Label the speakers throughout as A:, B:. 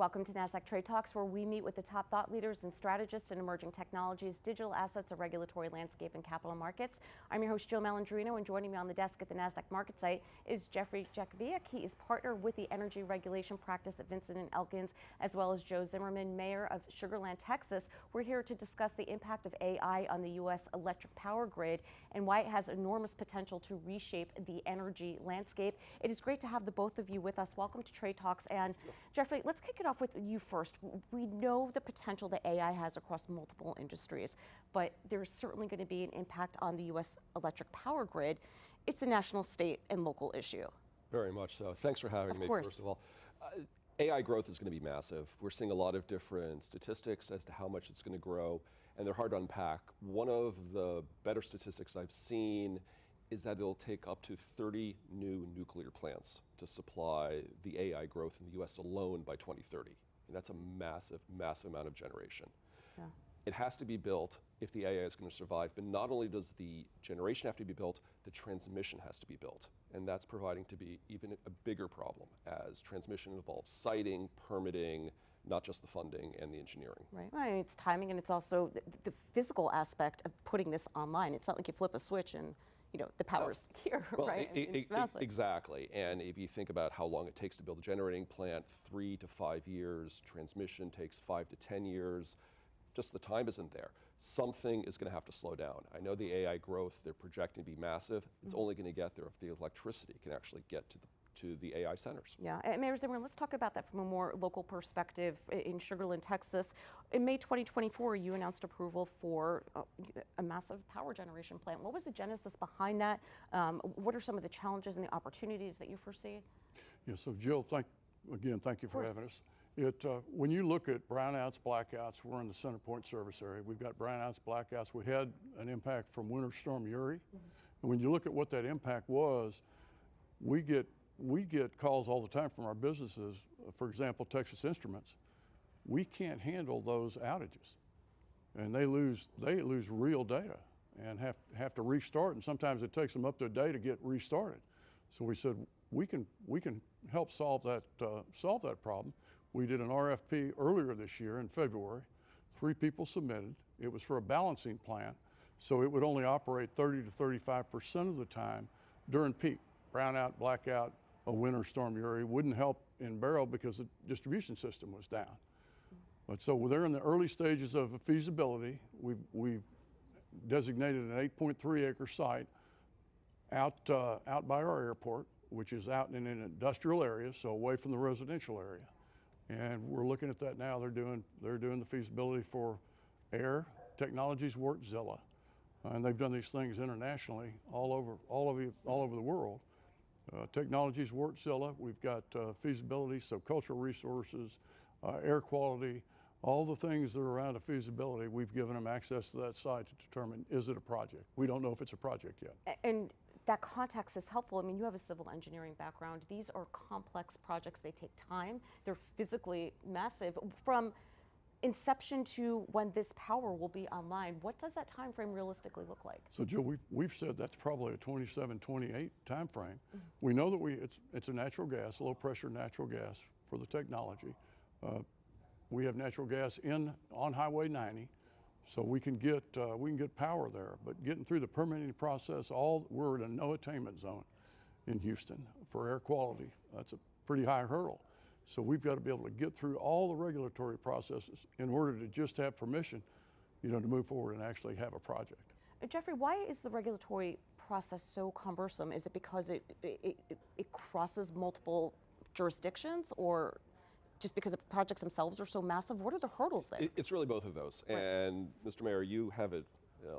A: Welcome to Nasdaq Trade Talks, where we meet with the top thought leaders and strategists in emerging technologies, digital assets, a regulatory landscape, and capital markets. I'm your host, Jill Malandrino, and joining me on the desk at the Nasdaq market site is Jakubiak. He is partner with the energy regulation practice at Vinson and Elkins, as well as Joe Zimmerman, mayor of Sugar Land, Texas. We're here to discuss the impact of AI on the U.S. electric power grid and why it has enormous potential to reshape the energy landscape. It is great to have the both of you with us. Welcome to Trade Talks. And Jeffrey, let's kick it off with you first. We know the potential that AI has across multiple industries, but there's certainly going to be an impact on the U.S. electric power grid. It's a national, state, and local issue.
B: Very much so. Thanks for having me, first of all. AI growth is going to be massive. We're seeing a lot of different statistics as to how much it's going to grow, and they're hard to unpack. One of the better statistics I've seen is that it'll take up to 30 new nuclear plants to supply the AI growth in the US alone by 2030. And that's a massive, massive amount of generation. Yeah. It has to be built if the AI is going to survive, but not only does the generation have to be built, the transmission has to be built. And that's proving to be even a bigger problem as transmission involves siting, permitting, not just the funding and the engineering.
A: Right, well, I mean, it's timing, and it's also the physical aspect of putting this online. It's not like you flip a switch and the power's here, well, right? It's massive.
B: Exactly, and if you think about how long it takes to build a generating plant, 3 to 5 years, transmission takes 5 to 10 years, just the time isn't there. Something is going to have to slow down. I know the AI growth, they're projecting to be massive. It's only going to get there if the electricity can actually get to the AI centers.
A: Yeah, and Mayor Zimmerman, let's talk about that from a more local perspective. In Sugar Land, Texas, in May 2024, you announced approval for a massive power generation plant. What was the genesis behind that? What are some of the challenges and the opportunities that you foresee?
C: Yeah, so Jill, thank you for having us. When you look at brownouts, blackouts, we're in the Center Point service area. We've got brownouts, blackouts. We had an impact from Winter Storm Uri. And when you look at what that impact was, we get calls all the time from our businesses. For example, Texas Instruments. We can't handle those outages, and they lose real data and have to restart. And sometimes it takes them up to a day to get restarted. So we said we can help solve that problem. We did an RFP earlier this year in February. 3 people submitted. It was for a balancing plant, so it would only operate 30 to 35% of the time during peak. Brownout, blackout, a Winter Storm Uri wouldn't help in Barrow because the distribution system was down. But so they're in the early stages of a feasibility. We've designated an 8.3 acre site out by our airport, which is out in an industrial area, so away from the residential area. And we're looking at that now. They're doing the feasibility for Air Technologies Wortzilla, and they've done these things internationally all over the world. Technologies Wortzilla, we've got feasibility, so cultural resources, air quality, all the things that are around a feasibility. We've given them access to that site to determine, is it a project? We don't know if it's a project yet.
A: And that context is helpful. I mean, you have a civil engineering background. These are complex projects. They take time. They're physically massive. From inception to when this power will be online, what does that time frame realistically look like?
C: So Jill, we've said that's probably a 27, 28 time frame. We know that it's a natural gas, low pressure natural gas for the technology. We have natural gas on Highway 90, so we can get power there. But getting through the permitting process, we're in a no attainment zone in Houston for air quality. That's a pretty high hurdle. So we've got to be able to get through all the regulatory processes in order to just have permission, to move forward and actually have a project.
A: Jeffrey, why is the regulatory process so cumbersome? Is it because it crosses multiple jurisdictions, or just because the projects themselves are so massive? What are the hurdles there?
B: It's really both of those. Right. And Mr. Mayor, you have it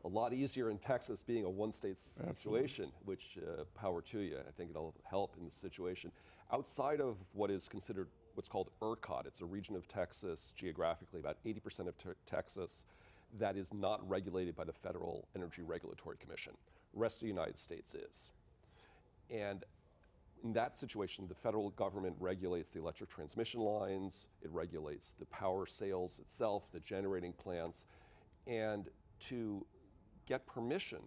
B: a lot easier in Texas being a one-state situation, which power to you. I think it'll help in the situation. Outside of what is considered what's called ERCOT, it's a region of Texas, geographically about 80% of Texas, that is not regulated by the Federal Energy Regulatory Commission. The rest of the United States is. And in that situation, the federal government regulates the electric transmission lines, it regulates the power sales itself, the generating plants, and to get permission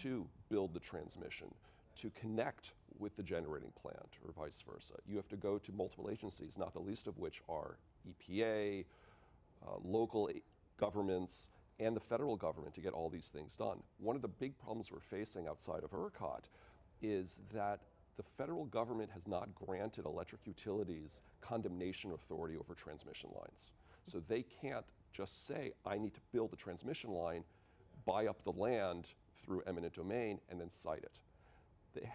B: to build the transmission, to connect with the generating plant or vice versa, you have to go to multiple agencies, not the least of which are EPA, local governments, and the federal government to get all these things done. One of the big problems we're facing outside of ERCOT is that the federal government has not granted electric utilities condemnation authority over transmission lines. So they can't just say, I need to build a transmission line, buy up the land through eminent domain, and then cite it.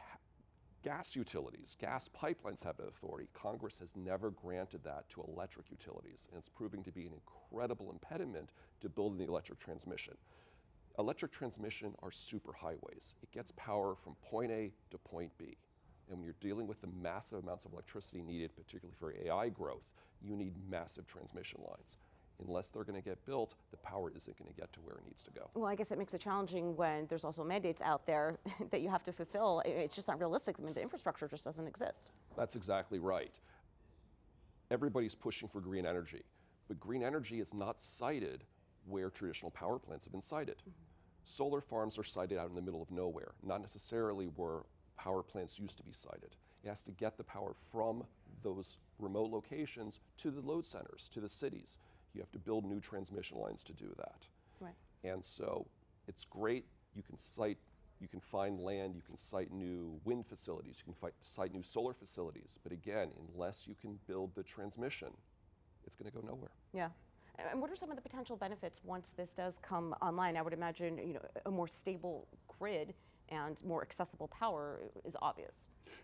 B: Gas utilities, gas pipelines have that authority. Congress has never granted that to electric utilities, and it's proving to be an incredible impediment to building the electric transmission. Electric transmission are superhighways. It gets power from point A to point B. And when you're dealing with the massive amounts of electricity needed, particularly for AI growth, you need massive transmission lines. Unless they're going to get built, the power isn't going to get to where it needs to go.
A: Well, I guess it makes it challenging when there's also mandates out there that you have to fulfill. It's just not realistic. I mean, the infrastructure just doesn't exist.
B: That's exactly right. Everybody's pushing for green energy, but green energy is not sited where traditional power plants have been sited. Solar farms are sited out in the middle of nowhere, not necessarily where power plants used to be sited. It has to get the power from those remote locations to the load centers, to the cities. You have to build new transmission lines to do that.
A: Right.
B: And so it's great. You can find land, you can site new wind facilities, you can site new solar facilities. But again, unless you can build the transmission, it's going to go nowhere.
A: Yeah. And what are some of the potential benefits once this does come online? I would imagine, a more stable grid and more accessible power is obvious.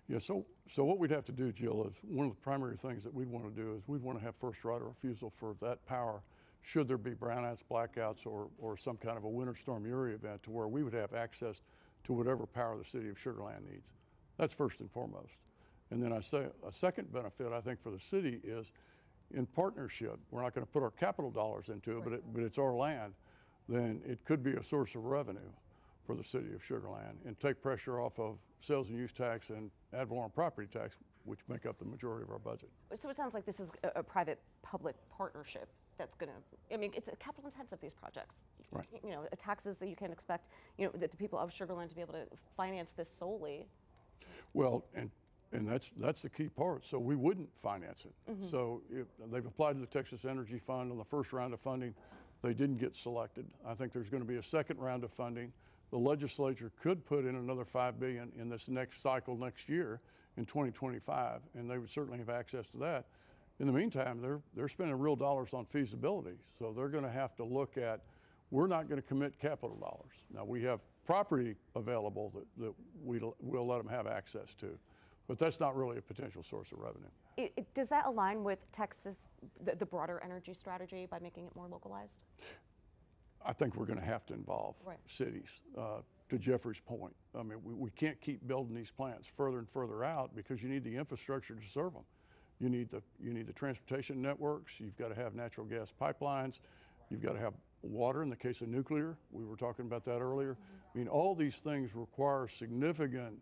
C: Yeah, so what we'd have to do, Jill, is one of the primary things that we'd want to do is we'd want to have first right of refusal for that power should there be brownouts, blackouts, or some kind of a Winter Storm Uri event to where we would have access to whatever power the city of Sugar Land needs. That's first and foremost. And then I say a second benefit, I think, for the city is in partnership. We're not going to put our capital dollars into it, but it's our land. Then it could be a source of revenue for the city of Sugar Land and take pressure off of sales and use tax and ad valorem property tax, which make up the majority of our budget.
A: So it sounds like this is a private-public partnership that's going to, I mean, it's capital intensive, these projects.
C: Right.
A: Taxes that you can expect, that the people of Sugar Land to be able to finance this solely.
C: Well, and that's the key part. So we wouldn't finance it. So they've applied to the Texas Energy Fund on the first round of funding. They didn't get selected. I think there's going to be a second round of funding. The legislature could put in another $5 billion in this next cycle next year in 2025, and they would certainly have access to that. In the meantime, they're spending real dollars on feasibility, so they're going to have to look at, we're not going to commit capital dollars. Now, we have property available that we'll let them have access to, but that's not really a potential source of revenue.
A: Does that align with Texas, the broader energy strategy by making it more localized?
C: I think we're going to have to involve cities. To Jeffrey's point, I mean, we can't keep building these plants further and further out because you need the infrastructure to serve them. You need the transportation networks. You've got to have natural gas pipelines. You've got to have water in the case of nuclear. We were talking about that earlier. I mean, all these things require significant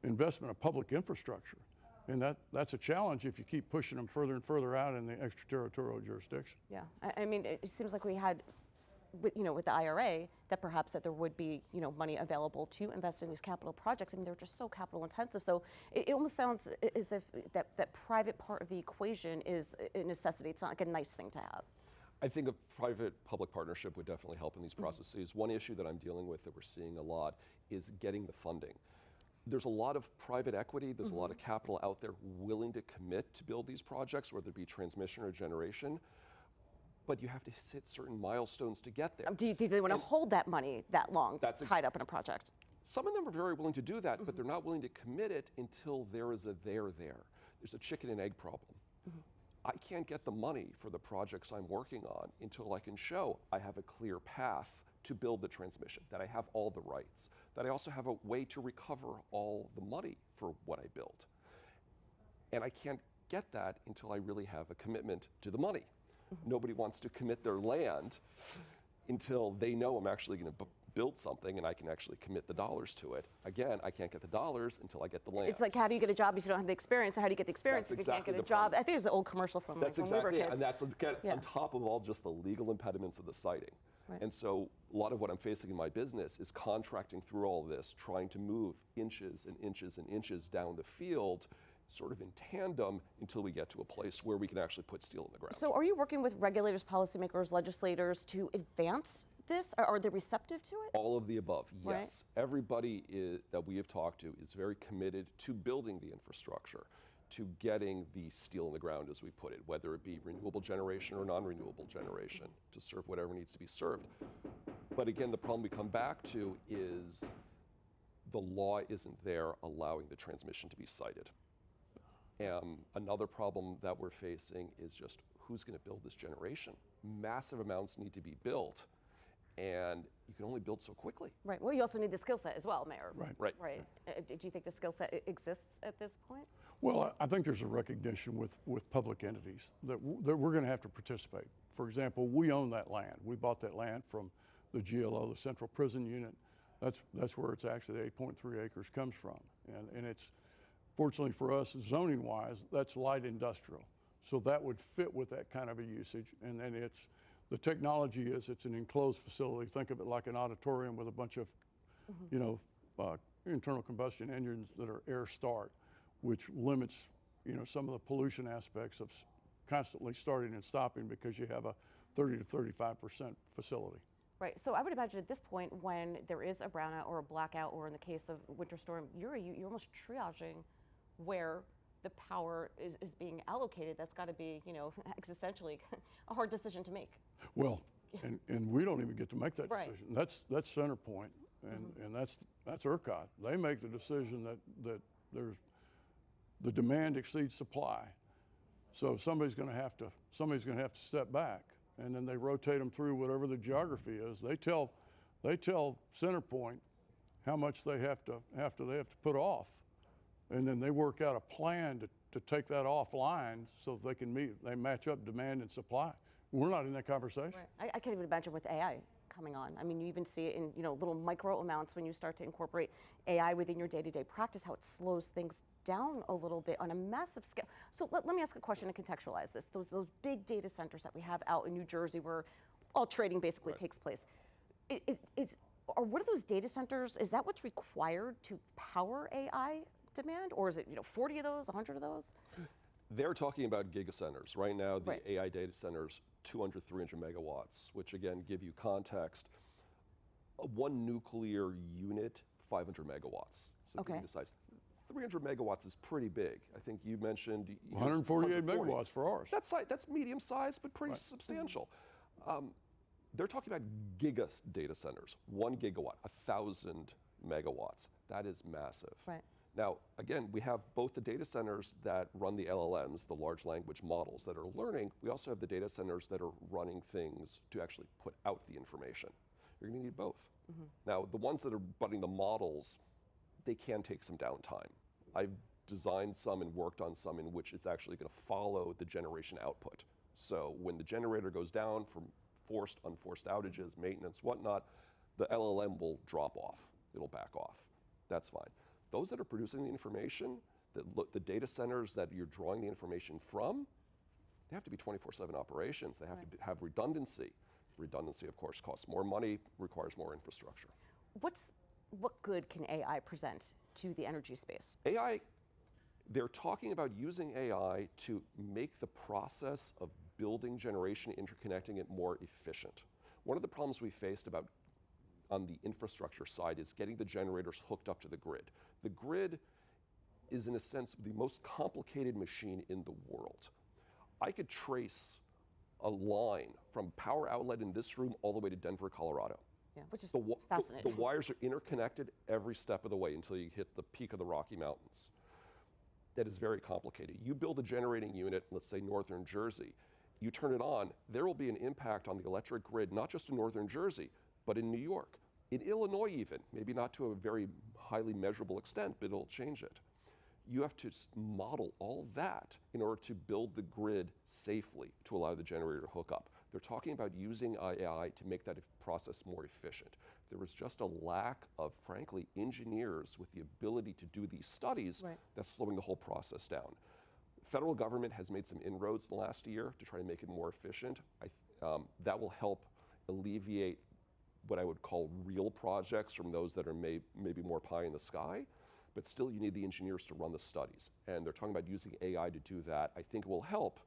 C: investment of public infrastructure. And that's a challenge if you keep pushing them further and further out in the extraterritorial jurisdiction.
A: Yeah, I mean, it seems like we had, with the IRA, that perhaps that there would be, money available to invest in these capital projects. I mean, they're just so capital intensive. So it almost sounds as if that private part of the equation is a necessity. It's not like a nice thing to have.
B: I think a private-public partnership would definitely help in these processes. One issue that I'm dealing with that we're seeing a lot is getting the funding. There's a lot of private equity, there's a lot of capital out there willing to commit to build these projects, whether it be transmission or generation, but you have to hit certain milestones to get there.
A: Do they want to hold that money that long, tied up in a project?
B: Some of them are very willing to do that, but they're not willing to commit it until there is a there. There's a chicken and egg problem. I can't get the money for the projects I'm working on until I can show I have a clear path to build the transmission, that I have all the rights, that I also have a way to recover all the money for what I built. And I can't get that until I really have a commitment to the money. Nobody wants to commit their land until they know I'm actually going to build something and I can actually commit the dollars to it. Again, I can't get the dollars until I get the land.
A: It's like, how do you get a job if you don't have the experience? Or how do you get the experience if you can't get a job? I think it's an old commercial from
B: That's
A: when we were kids.
B: And that's on top of all just the legal impediments of the siting. And so a lot of what I'm facing in my business is contracting through all this, trying to move inches and inches and inches down the field sort of in tandem until we get to a place where we can actually put steel in the ground.
A: So are you working with regulators, policymakers, legislators to advance this? Are they receptive to it?
B: All of the above,
A: Right.
B: yes. Everybody that we have talked to is very committed to building the infrastructure, to getting the steel in the ground, as we put it, whether it be renewable generation or non-renewable generation, to serve whatever needs to be served. But again, the problem we come back to is the law isn't there allowing the transmission to be sited. Another problem that we're facing is just who's going to build this generation. Massive amounts need to be built, and you can only build so quickly.
A: Right. Well, you also need the skill set as well, Mayor.
C: Right.
A: Right. Do you think the skill set exists at this point?
C: Well, I think there's a recognition with public entities that we're going to have to participate. For example, we own that land. We bought that land from the GLO, the Central Prison Unit. That's where it's actually the 8.3 acres comes from. And it's, fortunately for us, zoning-wise, that's light industrial. So that would fit with that kind of a usage. And then the technology is it's an enclosed facility. Think of it like an auditorium with a bunch of, internal combustion engines that are air start, which limits, some of the pollution aspects of constantly starting and stopping because you have a 30 to 35% facility.
A: Right. So I would imagine at this point, when there is a brownout or a blackout, or in the case of Winter Storm Uri, you're almost triaging where the power is being allocated. That's got to be, existentially a hard decision to make.
C: Well, and we don't even get to make that
A: Right.
C: decision. That's CenterPoint, and that's ERCOT. They make the decision that there's the demand exceeds supply, so somebody's going to have to step back, and then they rotate them through whatever the geography is. They tell CenterPoint how much they have to put off, and then they work out a plan to take that offline so that they match up demand and supply. We're not in that conversation.
A: Right. I can't even imagine with AI coming on. I mean, you even see it in little micro amounts when you start to incorporate AI within your day-to-day practice, how it slows things down a little bit on a massive scale. So let me ask a question to contextualize this. Those big data centers that we have out in New Jersey where all trading basically takes place. What are those data centers? Is that what's required to power AI demand? Or is it 40 of those, 100 of those?
B: They're talking about gigacenters. Right now, the
A: Right.
B: AI data centers, 200, 300 megawatts, which again, give you context. One nuclear unit, 500 megawatts. So
A: Okay.
B: give you the size. 300 megawatts is pretty big. I think you mentioned
C: 148 megawatts for ours.
B: That's medium sized, but pretty substantial. They're talking about giga data centers, 1 gigawatt, 1,000 megawatts. That is massive.
A: Right.
B: Now, again, we have both the data centers that run the LLMs, the large language models that are learning. We also have the data centers that are running things to actually put out the information. You're going to need both. Now, the ones that are running the models, they can take some downtime. I've designed some and worked on some in which it's actually going to follow the generation output. So when the generator goes down from forced, unforced outages, maintenance, whatnot, the LLM will drop off. It'll back off. That's fine. Those that are producing the information, the data centers that you're drawing the information from, they have to be 24/7 operations. They have to have redundancy. Redundancy, of course, costs more money, requires more infrastructure.
A: What good can AI present to the energy space?
B: AI, they're talking about using AI to make the process of building generation, interconnecting it more efficient. One of the problems we faced on the infrastructure side is getting the generators hooked up to the grid. The grid is, in a sense, the most complicated machine in the world. I could trace a line from power outlet in this room all the way to Denver, Colorado.
A: Yeah, which is fascinating.
B: The wires are interconnected every step of the way until you hit the peak of the Rocky Mountains. That is very complicated. You build a generating unit, let's say northern Jersey, you turn it on, there will be an impact on the electric grid, not just in northern Jersey, but in New York, in Illinois even, maybe not to a very highly measurable extent, but it'll change it. You have to model all that in order to build the grid safely to allow the generator to hook up. They're talking about using AI to make that process more efficient. There was just a lack of, frankly, engineers with the ability to do these studies that's slowing the whole process down. The federal government has made some inroads in the last year to try to make it more efficient. That will help alleviate what I would call real projects from those that are maybe more pie in the sky. but still you need the engineers to run the studies. And they're talking about using AI to do that. I think it will help,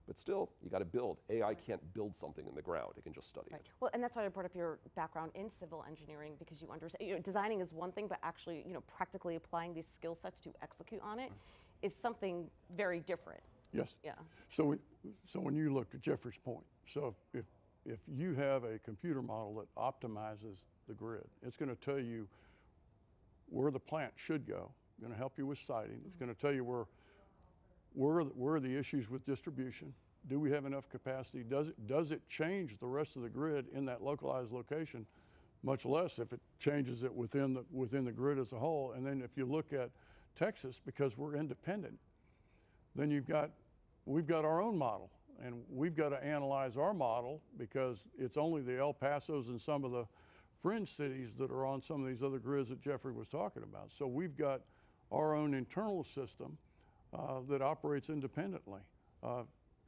B: but still, you got to build. AI can't build something in the ground. It can just study it.
A: Well, and that's why I brought up your background in civil engineering, because you understand, designing is one thing, but actually, practically applying these skill sets to execute on it is something very different.
C: Yes.
A: Yeah.
C: So when you look at Jeffrey's point, so if you have a computer model that optimizes the grid, it's going to tell you where the plant should go. It's going to help you with siting. It's going to tell you where are the issues with distribution. Do we have enough capacity? Does it change the rest of the grid in that localized location? Much less if it changes it within the grid as a whole. And then if you look at Texas, because we're independent, then we've got our own model, and we've got to analyze our model because it's only the El Pasos and some of the fringe cities that are on some of these other grids that Jeffrey was talking about. So we've got our own internal system that operates independently.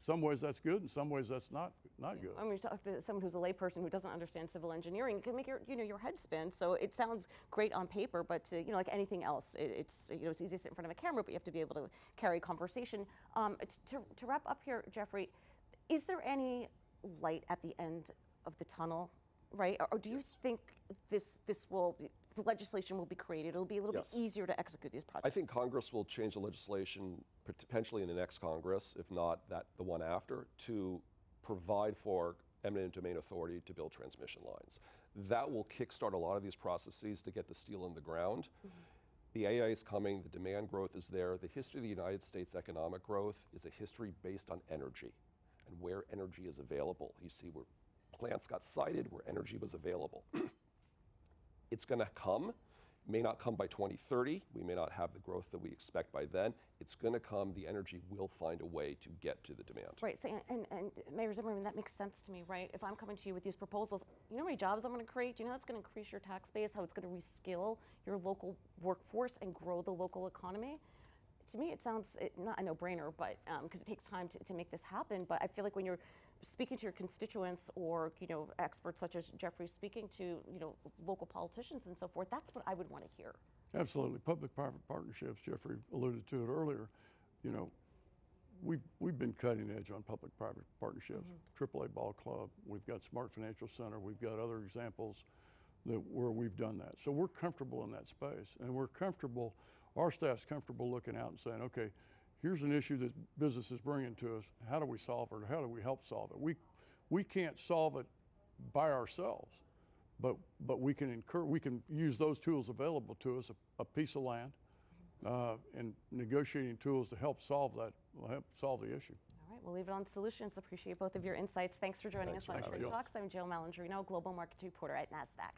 C: Some ways that's good, and some ways that's not good.
A: I mean, you talk to someone who's a layperson who doesn't understand civil engineering, it can make your head spin. So it sounds great on paper, but like anything else, it's easy to sit in front of a camera, but you have to be able to carry conversation. To wrap up here, Jeffrey, is there any light at the end of the tunnel, right? Or do you think the legislation will be created? It'll be a little bit easier to execute these projects.
B: I think Congress will change the legislation potentially in the next Congress, if not the one after, to provide for eminent domain authority to build transmission lines. That will kickstart a lot of these processes to get the steel in the ground. The AI is coming, the demand growth is there. The history of the United States economic growth is a history based on energy and where energy is available. You see where plants got sited, where energy was available. It's going to come. May not come by 2030. We may not have the growth that we expect by then. It's going to come. The energy will find a way to get to the demand.
A: Right. So, and Mayor Zimmerman, that makes sense to me, right? If I'm coming to you with these proposals, you know how many jobs I'm going to create? Do you know that's going to increase your tax base? How it's going to reskill your local workforce and grow the local economy? To me, it sounds not a no-brainer, but because it takes time to make this happen. But I feel like when you're speaking to your constituents or experts such as Jeffrey speaking to local politicians and so forth, that's what I would want to hear.
C: Absolutely, public-private partnerships. Jeffrey alluded to it earlier. We've been cutting edge on public-private partnerships. AAA Ball Club. We've got Smart Financial Center. We've got other examples where we've done that. So we're comfortable in that space, and we're comfortable. Our staff's comfortable looking out and saying, okay, here's an issue that business is bringing to us. How do we solve it? How do we help solve it? We can't solve it by ourselves, but we can use those tools available to us, a piece of land, and negotiating tools to help solve the issue.
A: All right, we'll leave it on solutions. Appreciate both of your insights. Thanks for joining us on Trade Talks. I'm Jill Malandrino, Global Markets Reporter at Nasdaq.